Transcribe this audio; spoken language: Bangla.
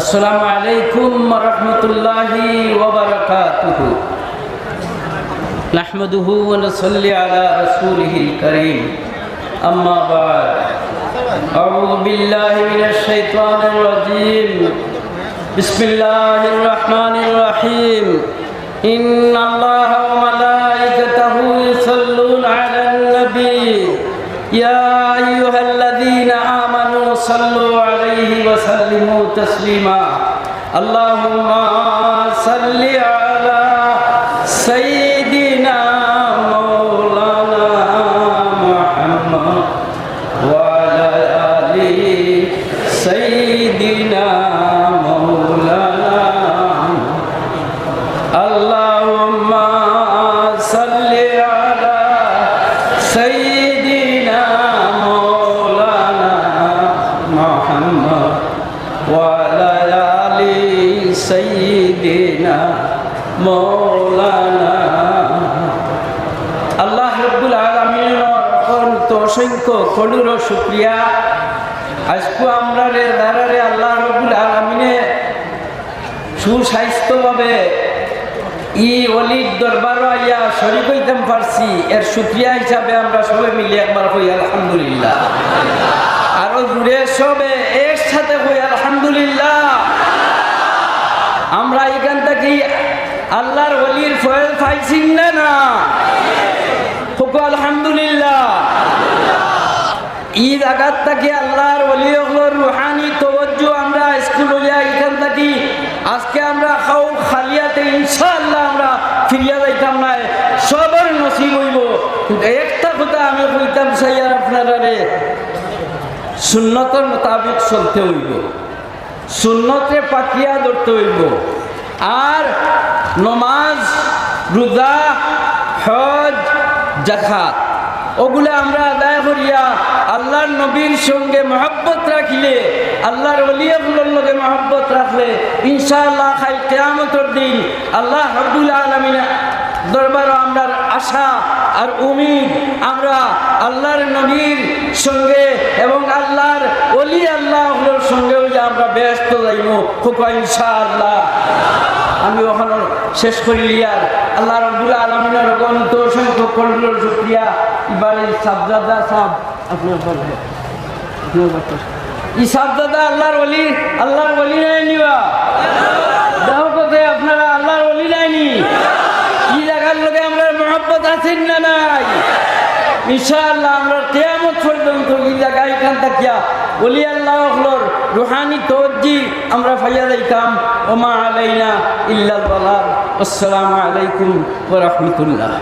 আসসালামু আলাইকুম ওয়া রাহমাতুল্লাহি ওয়া বারাকাতুহু। নাহমাদুহু ওয়া নুসাল্লি আলা রাসূলিহিল কারীম। আম্মা বা'দ। আউযু বিল্লাহি মিনাশ শাইতানির রাজীম। বিসমিল্লাহির রাহমানির রাহিম। ইন্নাল্লাহা ওয়া মালাইকাতাহু ইউসাল্লুনা আলান নবী। ইয়া আইয়ুহাল্লাযীনা আমানু সাল্লু আলাইহি ওয়া সাল্লিমু তাসলিমা। আল্লাহুম্মা সাল্লি আলা সাইয়্যিদিনা মাওলানা মুহাম্মদ ওয়া আলা আলি সাইয়্যিদিনা মাওলানা। আল্লাহুম্মা সাল্লি আলা সাইয়্যিদিনা মাওলানা মুহাম্মদ ওয়া আলা আলি সাইয়্যিদিনা মাওলানা। আল্লাহ রাব্বুল আলামিনের অসংখ্য কঠোর শুকরিয়া। আজকে আমরা দ্বারারে আল্লাহ রাব্বুল আলামিনে সুস্বাস্থ্যভাবে অলির দরবার আইয়া শরীক হইতাম পারছি, এর শুকরিয়া হিসাবে আমরা সবাই মিলে একবার কই আলহামদুলিল্লাহ। আরো জুড়ে সবে একসাথে কই আলহামদুলিল্লাহ। আমরা এখান থেকে আল্লাহর ওলির ফয়েল পাইছি না? আলহামদুলিল্লাহ। ঈদ আঘাত থেকে আল্লাহর ওলিগুলোর রুহানি তওয়াজ্জু আমরা স্কুল হইয়া এখান থেকে আজকে আমরা খাও খালিয়াতে ইনশাআল্লাহ আমরা ফিরিয়া যাইতাম না, সবার নসিব হইব। একটা কথা আমি কইতাম সাইয়ার আপনারা রে, সুন্নতের মোতাবিক চলতে হইব, সুন্নতে পাকিয়া ধরতে হইব। আর নমাজ, রোজা, হজ, যাকাত ওগুলো আমরা আদায় করিয়া আল্লাহর নবীর সঙ্গে মহব্বত রাখিলে, আল্লাহর ওলিয়াগুলোর লগে মহব্বত রাখলে ইনশাআল্লাহ খাই কিয়ামতের দিন আল্লাহ রাব্বুল আলামিন দরবার আমরা আশা আর উমিদ আমরা আল্লাহর নবীর সঙ্গে এবং আল্লাহর ওলি আল্লাহর সঙ্গে আমরা ব্যস্ত যাইব ইনশাআল্লাহ। আমি ওখানে শেষ করিলি আর আল্লাহ রাব্বুল আলামিনের অগণিত অসংখ্য কঠোর শুকরিয়া। এবারে সাবজাদা সাহেব আপনার ই সাবজাদা আল্লাহর ওলি নাই নিবা দাও কোথায় আপনারা আল্লাহর ওলি নাইনি? এই জায়গার লোকে আমরা মহব্বত আছেন না নাই? ইনশাআল্লাহ আমরা কিয়ামত পর্যন্ত এই জায়গায় এখান থাকিয়া ওলি আল্লাহর রুহানি তওয়াজ্জি আমরা ফাইয়া যাইতাম। ওমা আলাইনা ইল্লাল বালাগ। আসসালামু আলাইকুম ওয়া রাহমাতুল্লাহ।